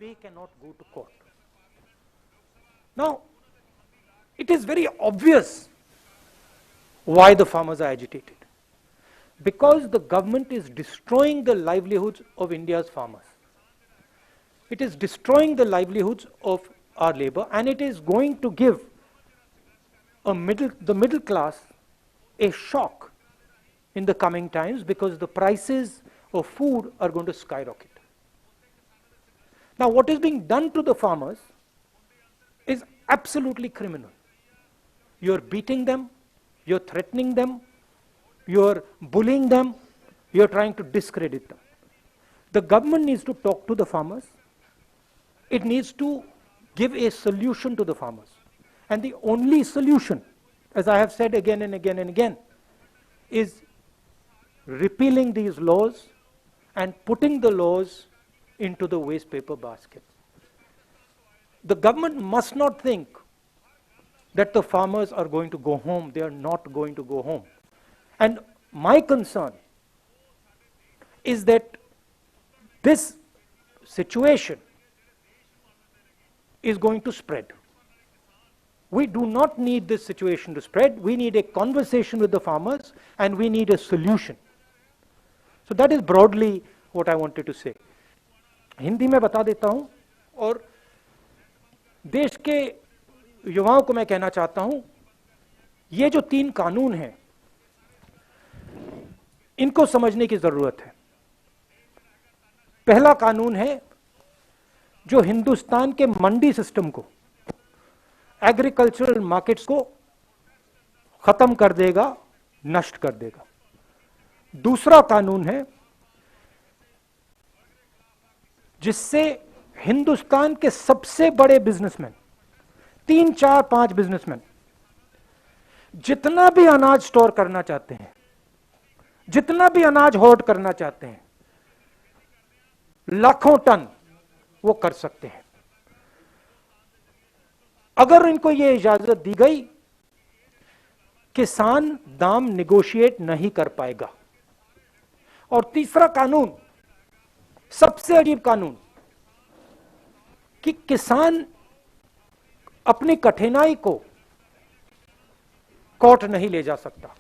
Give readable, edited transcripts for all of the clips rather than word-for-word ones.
they cannot go to court. Now, it is very obvious why the farmers are agitated. Because the government is destroying the livelihoods of India's farmers. It is destroying the livelihoods of our labor, and it is going to give the middle class a shock in the coming times, because the prices of food are going to skyrocket. Now, what is being done to the farmers is absolutely criminal. You're beating them, you're threatening them, you're bullying them, you're trying to discredit them. The government needs to talk to the farmers. It needs to give a solution to the farmers. And the only solution, as I have said again and again and again, is repealing these laws and putting the laws into the waste paper basket. The government must not think that the farmers are going to go home. They are not going to go home. And my concern is that this situation is going to spread. We do not need this situation to spread. We need a conversation with the farmers, and we need a solution. So that is broadly what I wanted to say. Hindi में बता देता हूं, और देश के युवाओं को मैं कहना चाहता हूं, ये जो 3 कानून हैं, इनको समझने की जरूरत है। पहला कानून है जो हिंदुस्तान के मंडी सिस्टम को, एग्रीकल्चरल मार्केट्स को खत्म कर देगा, नष्ट कर देगा। दूसरा कानून है जिससे हिंदुस्तान के सबसे बड़े बिजनेसमैन, 3, 4, 5 बिजनेसमैन, जितना भी अनाज स्टोर करना चाहते हैं, जितना भी अनाज होल्ड करना चाहते हैं, लाखों टन वो कर सकते हैं। अगर इनको ये इजाजत दी गई, किसान दाम निगोशिएट नहीं कर पाएगा। और तीसरा कानून, सबसे अजीब कानून, कि किसान अपनी कठिनाई को कोर्ट नहीं ले जा सकता।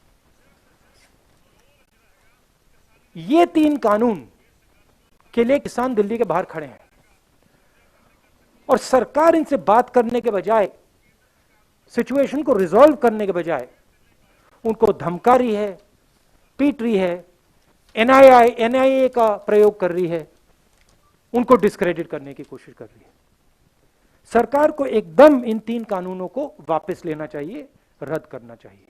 ये 3 कानून के लिए किसान दिल्ली के बाहर खड़े हैं, और सरकार इनसे बात करने के बजाय, सिचुएशन को रिजॉल्व करने के बजाय, उनको धमका रही है, पीट रही है, एनआईए का प्रयोग कर रही है, उनको डिस्क्रेडिट करने की कोशिश कर रही है। सरकार को एकदम इन 3 कानूनों को वापस लेना चाहिए, रद्द करना चाहिए।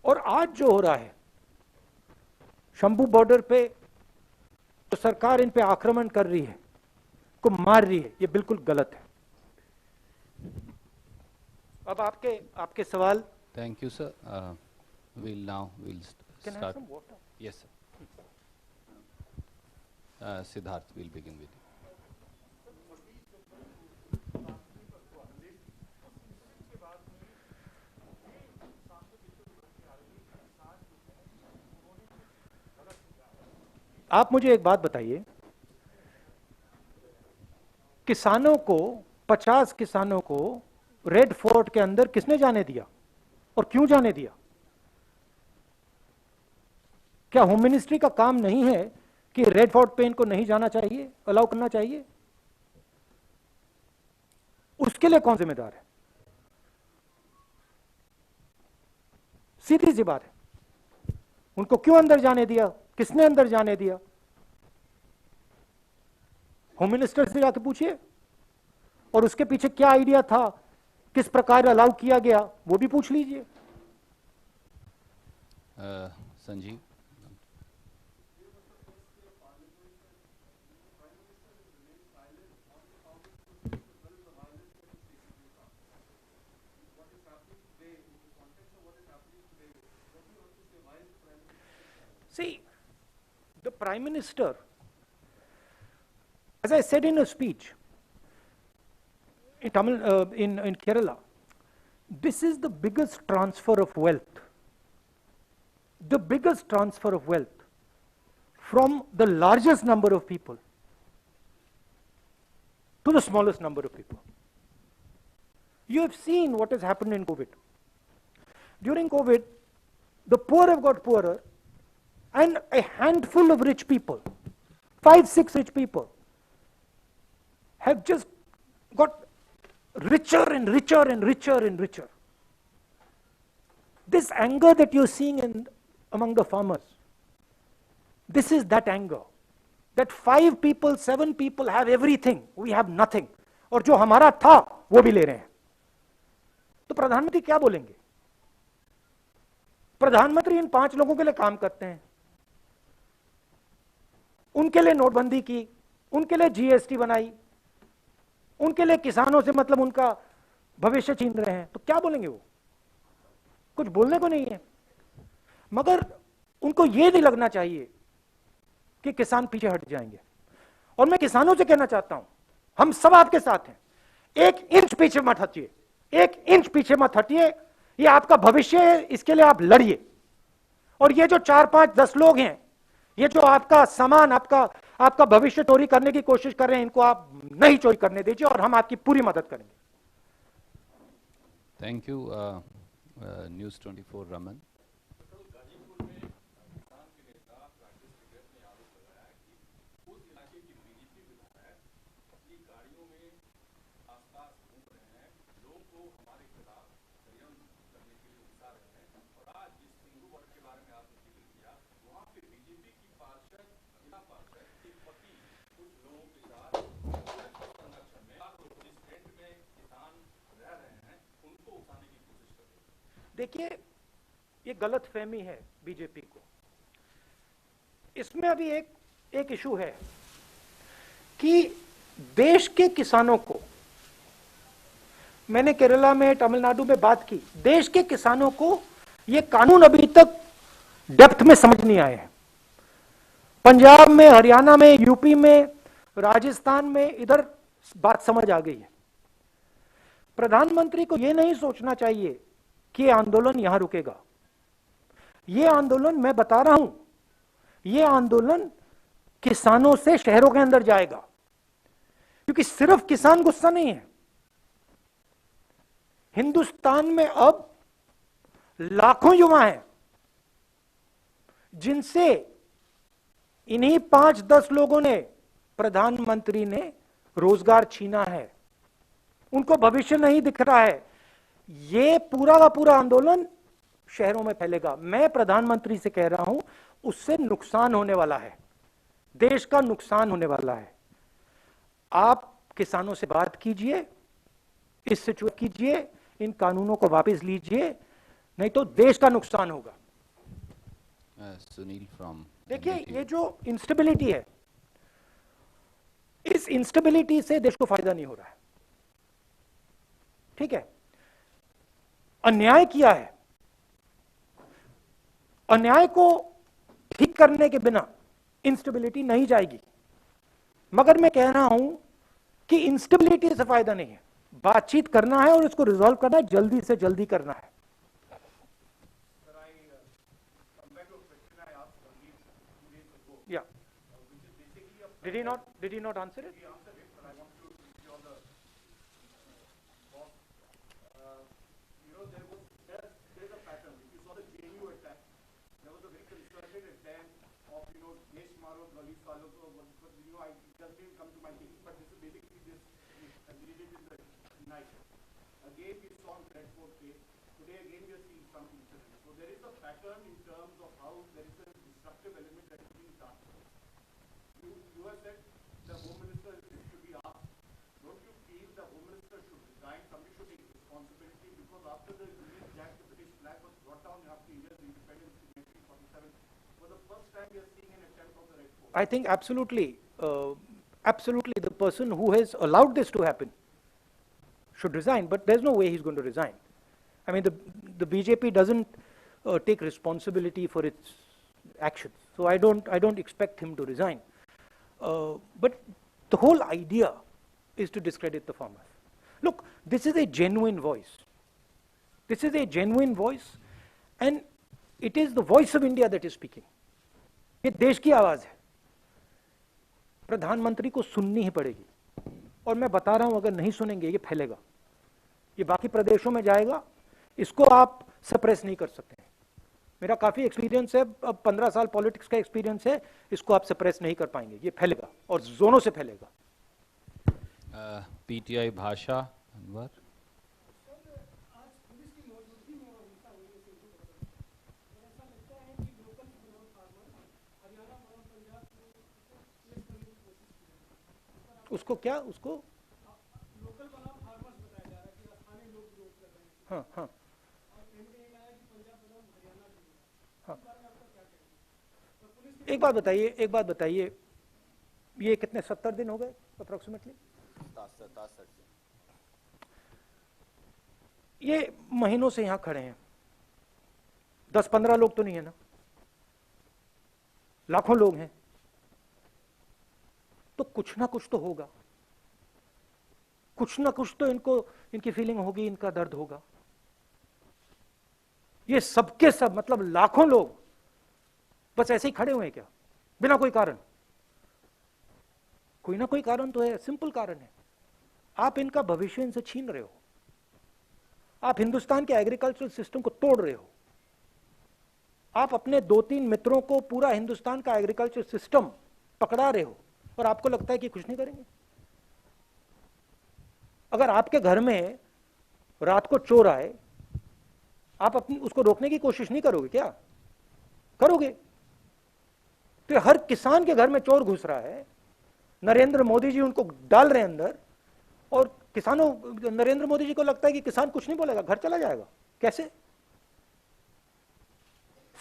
और आज जो हो रहा है शंभू बॉर्डर पे, तो सरकार इन पे आक्रमण कर रही है, को मार रही है, ये बिल्कुल गलत है। अब आपके सवाल। Thank you sir. we'll Can I have start. some water? Yes sir. Siddharth, we'll begin with you. आप मुझे एक बात बताइए, किसानों को, 50 किसानों को रेड फोर्ट के अंदर किसने जाने दिया और क्यों जाने दिया? क्या होम मिनिस्ट्री का काम नहीं है कि रेड फोर्ट पे इनको नहीं जाना चाहिए, अलाउ करना चाहिए? उसके लिए कौन जिम्मेदार है? सीधी सी बात है, उनको क्यों अंदर जाने दिया, किसने अंदर जाने दिया? होम मिनिस्टर से जाके पूछिए, और उसके पीछे क्या आइडिया था, किस प्रकार अलाउ किया गया, वो भी पूछ लीजिए। Sanjeev. See, the Prime Minister, as I said in a speech in in Kerala, this is the biggest transfer of wealth the biggest transfer of wealth from the largest number of people to the smallest number of people. You have seen what has happened in COVID. During COVID, the poor have got poorer, and a handful of rich people, 5, 6 rich people, have just got richer and richer and richer and richer. This anger that you're seeing among the farmers, this is that anger. That 5 people, 7 people have everything, we have nothing. और जो हमारा था वो भी ले रहे हैं. तो प्रधानमंत्री क्या बोलेंगे? प्रधानमंत्री इन 5 लोगों के लिए काम करते हैं, उनके लिए नोटबंदी की, उनके लिए जीएसटी बनाई, उनके लिए किसानों से मतलब उनका भविष्य छीन रहे हैं. तो क्या बोलेंगे वो? कुछ बोलने को नहीं है. मगर उनको ये नहीं लगना चाहिए कि किसान पीछे हट जाएंगे. और मैं किसानों से कहना चाहता हूं, हम सब आपके साथ हैं. 1 इंच पीछे मत हटिए, 1 इंच पीछे मत हटिए. ये आपका भविष्य है, इसके लिए आप लड़िए. और ये जो 4, 5, 10 लोग हैं, ये जो आपका सामान, आपका भविष्य चोरी करने की कोशिश कर रहे हैं, इनको आप नहीं चोरी करने दीजिए और हम आपकी पूरी मदद करेंगे. Thank you. न्यूज़ 24 रमन. देखिए, ये गलत फहमी है बीजेपी को. इसमें अभी एक इशू है कि देश के किसानों को, मैंने केरला में, तमिलनाडु में बात की, देश के किसानों को ये कानून अभी तक डेप्थ में समझ नहीं आए हैं. पंजाब में, हरियाणा में, यूपी में, राजस्थान में इधर बात समझ आ गई है. प्रधानमंत्री को यह नहीं सोचना चाहिए कि ये आंदोलन यहां रुकेगा. ये आंदोलन, मैं बता रहा हूं, ये आंदोलन किसानों से शहरों के अंदर जाएगा. क्योंकि सिर्फ किसान गुस्सा नहीं है. हिंदुस्तान में अब लाखों युवा हैं जिनसे इन्हीं 5-10 लोगों ने, प्रधानमंत्री ने रोजगार छीना है. उनको भविष्य नहीं दिख रहा है. ये पूरा का पूरा आंदोलन शहरों में फैलेगा. मैं प्रधानमंत्री से कह रहा हूं, उससे नुकसान होने वाला है, देश का नुकसान होने वाला है. आप किसानों से बात कीजिए, इससे चुप कीजिए, इन कानूनों को वापस लीजिए, नहीं तो देश का नुकसान होगा. सुनील फ्रॉम. देखिए, ये जो इंस्टेबिलिटी है, इस इंस्टेबिलिटी से देश को फायदा नहीं हो रहा है. ठीक है, अन्याय किया है. अन्याय को ठीक करने के बिना इंस्टेबिलिटी नहीं जाएगी. मगर मैं कह रहा हूं कि इंस्टेबिलिटी से फायदा नहीं है. बातचीत करना है और इसको रिजॉल्व करना है, जल्दी से जल्दी करना है. Yeah. Did he not answer it? I think absolutely, absolutely the person who has allowed this to happen should resign, but there's no way he's going to resign. I mean, the BJP doesn't take responsibility for its actions, so I don't expect him to resign. But the whole idea is to discredit the farmers. Look, this is a genuine voice. This is a genuine voice, and it is the voice of India that is speaking. ये देश की आवाज है, प्रधानमंत्री को सुननी ही पड़ेगी। और मैं बता रहा हूं, अगर नहीं सुनेंगे ये फैलेगा, ये बाकी प्रदेशों में जाएगा, इसको आप सप्रेस नहीं कर सकते। मेरा काफी एक्सपीरियंस है, अब 15 साल पॉलिटिक्स का एक्सपीरियंस है, इसको आप सप्रेस नहीं कर पाएंगे, ये फैलेगा और जोनों से फैलेगा। पीटीआई भाषा अनवर। उसको क्या, उसको लोकल बनाम फार्मर्स बताया जा रहा है कि स्थानीय लोग विरोध कर रहे हैं। हाँ हाँ हाँ। एक बात बताइए, एक बात बताइए, ये कितने 70 दिन हो गए अप्रोक्सीमेटली? ये महीनों से यहां खड़े हैं, 10-15 लोग तो नहीं है ना, लाखों लोग हैं, तो कुछ ना कुछ तो होगा, कुछ ना कुछ तो इनको, इनकी फीलिंग होगी, इनका दर्द होगा। ये सबके सब मतलब लाखों लोग बस ऐसे ही खड़े हुए हैं क्या, बिना कोई कारण? कोई ना कोई कारण तो है, सिंपल कारण है, आप इनका भविष्य इनसे छीन रहे हो, आप हिंदुस्तान के एग्रीकल्चरल सिस्टम को तोड़ रहे हो, आप अपने 2-3 मित्रों को पूरा हिंदुस्तान का एग्रीकल्चर सिस्टम पकड़ा रहे हो, और आपको लगता है कि कुछ नहीं करेंगे। अगर आपके घर में रात को चोर आए, आप अपनी उसको रोकने की कोशिश नहीं करोगे क्या? करोगे। तो हर किसान के घर में चोर घुस रहा है, नरेंद्र मोदी जी उनको डाल रहे हैं अंदर, और किसानों, नरेंद्र मोदी जी को लगता है कि किसान कुछ नहीं बोलेगा, घर चला जाएगा। कैसे?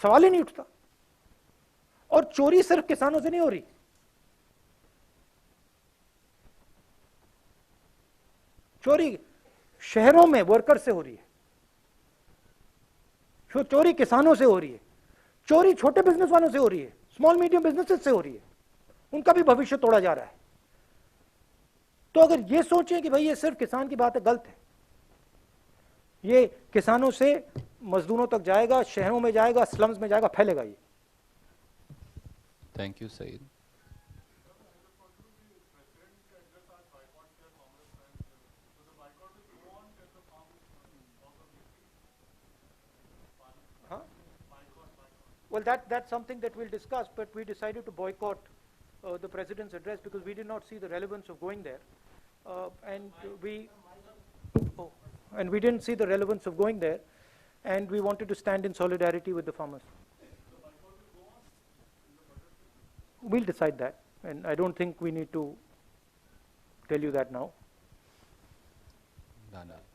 सवाल ही नहीं उठता। और चोरी सिर्फ किसानों से नहीं हो रही, चोरी शहरों में वर्कर से हो रही है, चोरी किसानों से हो रही है, चोरी छोटे बिजनेस वालों से हो रही है, स्मॉल मीडियम बिजनेसेस से हो रही है, उनका भी भविष्य तोड़ा जा रहा है। तो अगर ये सोचें कि भाई ये सिर्फ किसान की बात है, गलत है। ये किसानों से मजदूरों तक जाएगा, शहरों में जाएगा, स्लम्स में जाएगा, फैलेगा ये। Thank you Saeed. Well, that's something that we'll discuss, but we decided to boycott the president's address because we did not see the relevance of going there, and we didn't see the relevance of going there, and we wanted to stand in solidarity with the farmers. We'll decide that, and I don't think we need to tell you that now. दाना।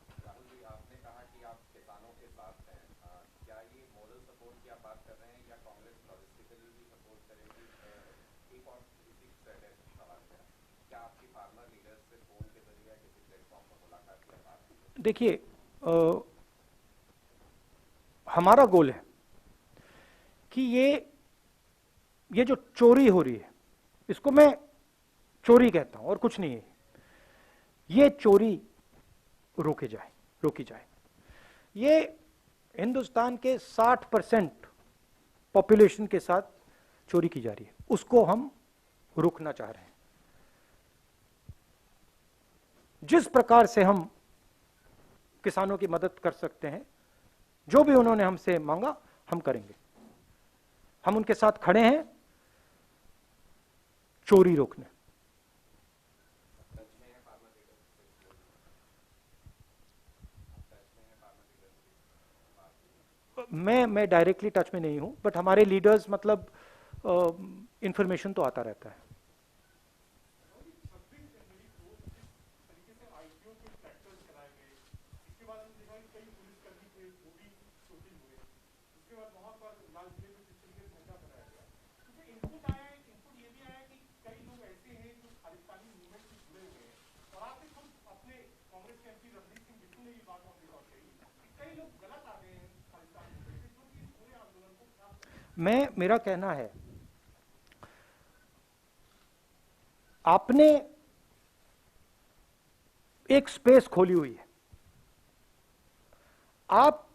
देखिए, हमारा गोल है कि ये जो चोरी हो रही है, इसको मैं चोरी कहता हूं और कुछ नहीं है, ये चोरी रोकी जाए। ये हिंदुस्तान के 60% पॉपुलेशन के साथ चोरी की जा रही है, उसको हम रोकना चाह रहे हैं। जिस प्रकार से हम किसानों की मदद कर सकते हैं, जो भी उन्होंने हमसे मांगा हम करेंगे। हम उनके साथ खड़े हैं चोरी रोकने। मैं डायरेक्टली टच में नहीं हूं, बट हमारे लीडर्स मतलब इंफॉर्मेशन तो आता रहता है। मेरा कहना है, आपने एक स्पेस खोली हुई है, आप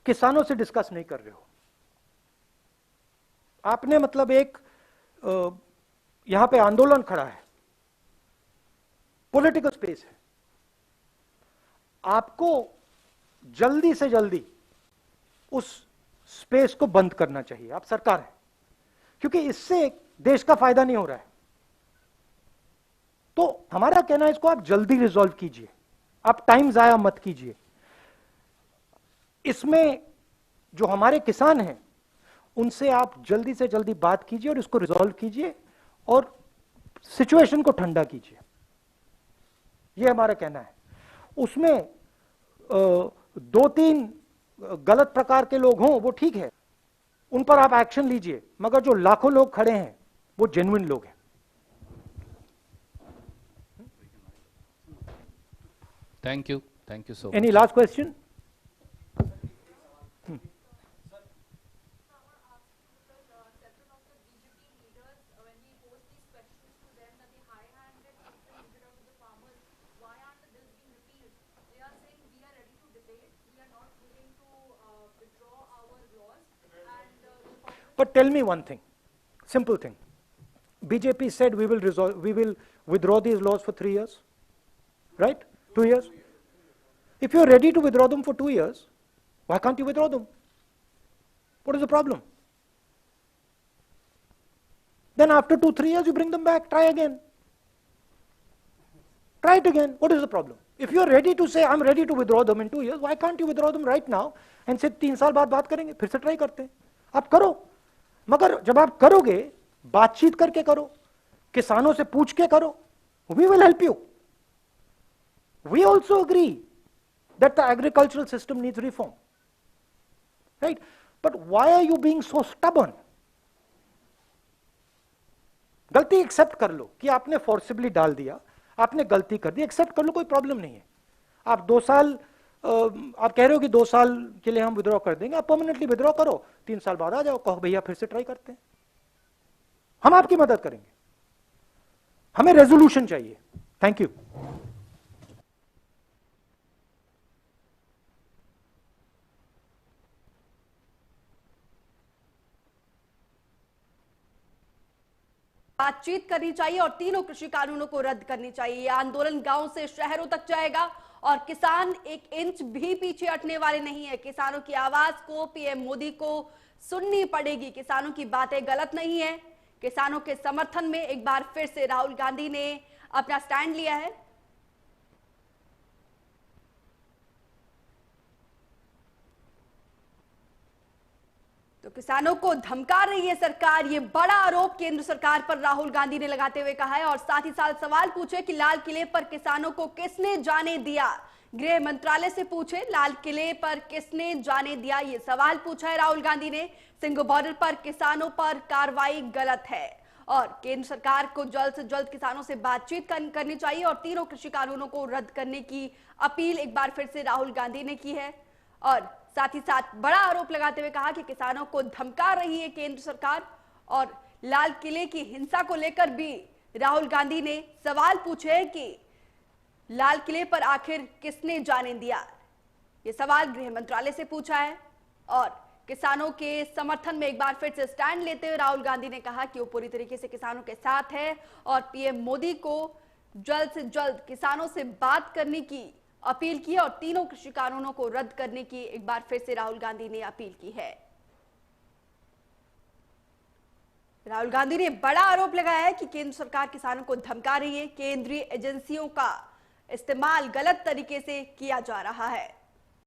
किसानों से डिस्कस नहीं कर रहे हो, आपने मतलब एक यहां पे आंदोलन खड़ा है, पॉलिटिकल स्पेस है, आपको जल्दी से जल्दी उस स्पेस को बंद करना चाहिए। आप सरकार है, क्योंकि इससे देश का फायदा नहीं हो रहा है। तो हमारा कहना है इसको आप जल्दी रिजॉल्व कीजिए, आप टाइम जाया मत कीजिए। इसमें जो हमारे किसान हैं उनसे आप जल्दी से जल्दी बात कीजिए और इसको रिजॉल्व कीजिए और सिचुएशन को ठंडा कीजिए, यह हमारा कहना है। उसमें दो तीन गलत प्रकार के लोग हों वो ठीक है, उन पर आप एक्शन लीजिए, मगर जो लाखों लोग खड़े हैं वो जेन्युइन लोग हैं। Thank you so much. Any last question? But tell me one thing, simple thing. BJP said we will withdraw these laws for 3 years, right? 2 years. If you're ready to withdraw them for 2 years, why can't you withdraw them? What is the problem? Then after 2-3 years you bring them back, try again. Try it again. What is the problem? If you're ready to say I'm ready to withdraw them in 2 years, why can't you withdraw them right now and say 3 साल बाद बात करेंगे, फिर से try करते हैं। आप करो, मगर जब आप करोगे बातचीत करके करो, किसानों से पूछ के करो। We will help you. We also agree that the agricultural system needs reform, right? But why are you being so stubborn? गलती एक्सेप्ट कर लो कि आपने फोर्सिबली डाल दिया, आपने गलती कर दी, एक्सेप्ट कर लो, कोई प्रॉब्लम नहीं है। आप 2 साल आप कह रहे हो कि 2 साल के लिए हम विड्रॉ कर देंगे, आप परमानेंटली विड्रॉ करो, 3 साल बाद आ जाओ, कहो भैया फिर से ट्राई करते हैं, हम आपकी मदद करेंगे। हमें रेजोल्यूशन चाहिए। Thank you. बातचीत करनी चाहिए और तीनों कृषि कानूनों को रद्द करनी चाहिए। आंदोलन गांव से शहरों तक जाएगा और किसान 1 इंच भी पीछे हटने वाले नहीं है। किसानों की आवाज को पीएम मोदी को सुननी पड़ेगी। किसानों की बातें गलत नहीं है। किसानों के समर्थन में एक बार फिर से राहुल गांधी ने अपना स्टैंड लिया है। तो किसानों को धमका रही है सरकार, ये बड़ा आरोप केंद्र सरकार पर राहुल गांधी ने लगाते हुए कहा है और साथ ही साथ सवाल पूछे कि लाल किले पर किसानों को किसने जाने दिया। गृह मंत्रालय से पूछे लाल किले पर किसने जाने दिया, ये सवाल पूछा है राहुल गांधी ने। सिंघू बॉर्डर पर किसानों पर कार्रवाई गलत है और केंद्र सरकार को जल्द से जल्द किसानों से बातचीत करनी चाहिए और तीनों कृषि कानूनों को रद्द करने की अपील एक बार फिर से राहुल गांधी ने की है और साथ ही साथ बड़ा आरोप लगाते हुए कहा कि किसानों को धमका रही है केंद्र सरकार। और लाल किले की हिंसा को लेकर भी राहुल गांधी ने सवाल पूछे कि लाल किले पर आखिर किसने जाने दिया। ये सवाल गृह मंत्रालय से पूछा है और किसानों के समर्थन में एक बार फिर से स्टैंड लेते हुए राहुल गांधी ने कहा कि वो पूरी तरीके से किसानों के साथ है और पीएम मोदी को जल्द से जल्द किसानों से बात करने की अपील की और तीनों कृषि कानूनों को रद्द करने की एक बार फिर से राहुल गांधी ने अपील की है। राहुल गांधी ने बड़ा आरोप लगाया है कि केंद्र सरकार किसानों को धमका रही है, केंद्रीय एजेंसियों का इस्तेमाल गलत तरीके से किया जा रहा है।